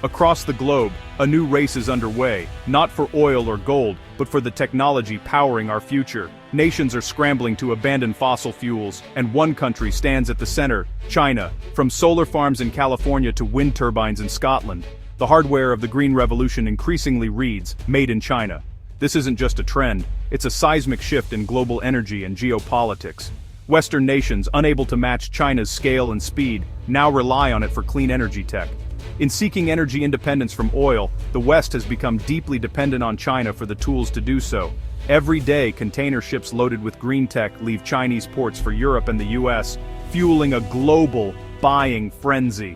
Across the globe, a new race is underway, not for oil or gold, but for the technology powering our future. Nations are scrambling to abandon fossil fuels, and one country stands at the center, China. From solar farms in California to wind turbines in Scotland, the hardware of the Green Revolution increasingly reads, "Made in China." This isn't just a trend, it's a seismic shift in global energy and geopolitics. Western nations, unable to match China's scale and speed, now rely on it for clean energy tech. In seeking energy independence from oil, the West has become deeply dependent on China for the tools to do so. Every day, container ships loaded with green tech leave Chinese ports for Europe and the US, fueling a global buying frenzy.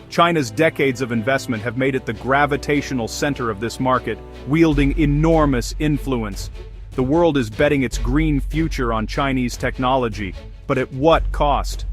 China's decades of investment have made it the gravitational center of this market, wielding enormous influence. The world is betting its green future on Chinese technology, but at what cost?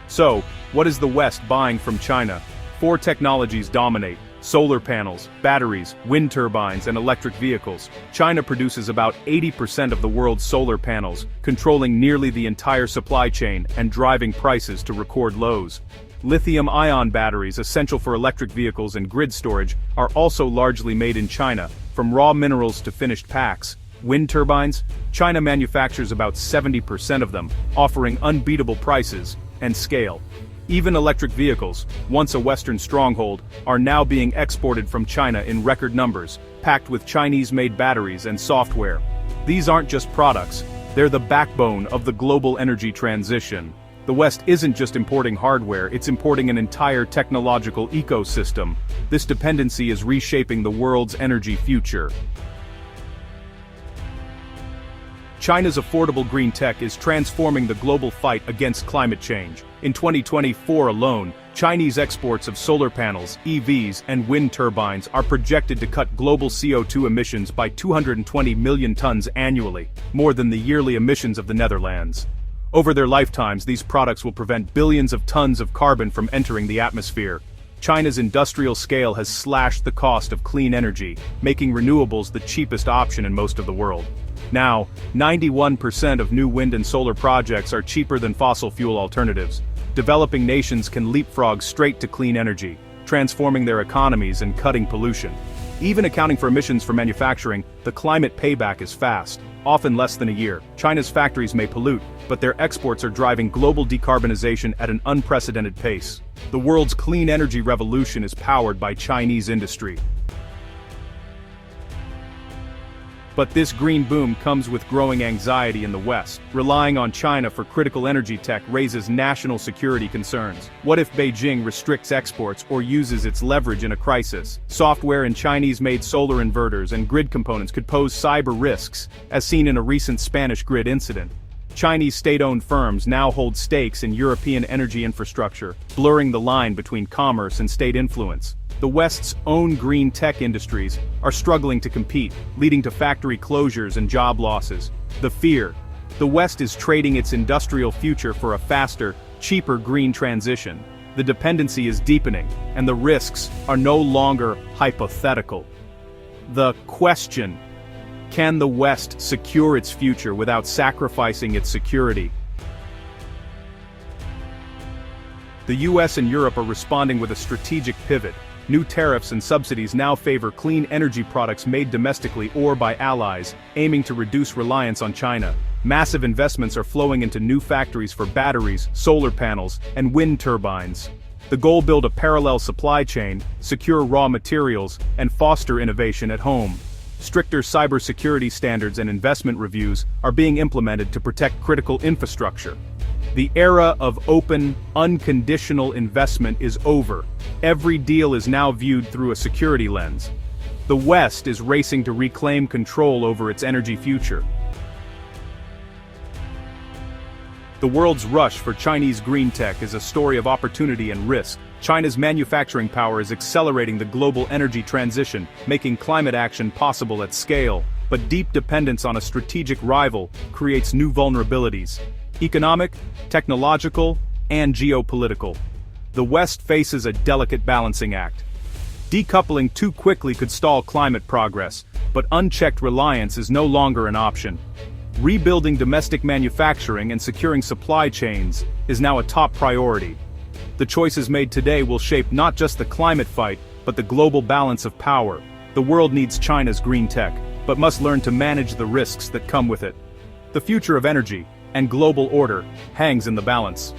So, what is the West buying from China? 4 technologies dominate: solar panels, batteries, wind turbines, and electric vehicles. China produces about 80% of the world's solar panels, controlling nearly the entire supply chain and driving prices to record lows. Lithium-ion batteries, essential for electric vehicles and grid storage, are also largely made in China, from raw minerals to finished packs. Wind turbines? China manufactures about 70% of them, offering unbeatable prices and scale. Even electric vehicles, once a Western stronghold, are now being exported from China in record numbers, packed with Chinese-made batteries and software. These aren't just products, they're the backbone of the global energy transition. The West isn't just importing hardware, it's importing an entire technological ecosystem. This dependency is reshaping the world's energy future. China's affordable green tech is transforming the global fight against climate change. In 2024 alone, Chinese exports of solar panels, EVs, and wind turbines are projected to cut global CO2 emissions by 220 million tons annually, more than the yearly emissions of the Netherlands. Over their lifetimes, these products will prevent billions of tons of carbon from entering the atmosphere. China's industrial scale has slashed the cost of clean energy, making renewables the cheapest option in most of the world. Now, 91% of new wind and solar projects are cheaper than fossil fuel alternatives. Developing nations can leapfrog straight to clean energy, transforming their economies and cutting pollution. Even accounting for emissions from manufacturing, the climate payback is fast, often less than a year. China's factories may pollute, but their exports are driving global decarbonization at an unprecedented pace. The world's clean energy revolution is powered by Chinese industry. But this green boom comes with growing anxiety in the West. Relying on China for critical energy tech raises national security concerns. What if Beijing restricts exports or uses its leverage in a crisis? Software in Chinese-made solar inverters and grid components could pose cyber risks, as seen in a recent Spanish grid incident. Chinese state-owned firms now hold stakes in European energy infrastructure, blurring the line between commerce and state influence. The West's own green tech industries are struggling to compete, leading to factory closures and job losses. The fear: the West is trading its industrial future for a faster, cheaper green transition. The dependency is deepening, and the risks are no longer hypothetical. The question: can the West secure its future without sacrificing its security? The US and Europe are responding with a strategic pivot. New tariffs and subsidies now favor clean energy products made domestically or by allies, aiming to reduce reliance on China. Massive investments are flowing into new factories for batteries, solar panels, and wind turbines. The goal: build a parallel supply chain, secure raw materials, and foster innovation at home. Stricter cybersecurity standards and investment reviews are being implemented to protect critical infrastructure. The era of open, unconditional investment is over. Every deal is now viewed through a security lens. The West is racing to reclaim control over its energy future. The world's rush for Chinese green tech is a story of opportunity and risk. China's manufacturing power is accelerating the global energy transition, making climate action possible at scale. But deep dependence on a strategic rival creates new vulnerabilities: economic, technological, and geopolitical. The West faces a delicate balancing act. Decoupling too quickly could stall climate progress, but unchecked reliance is no longer an option. Rebuilding domestic manufacturing and securing supply chains is now a top priority. The choices made today will shape not just the climate fight, but the global balance of power. The world needs China's green tech, but must learn to manage the risks that come with it. The future of energy and global order hangs in the balance.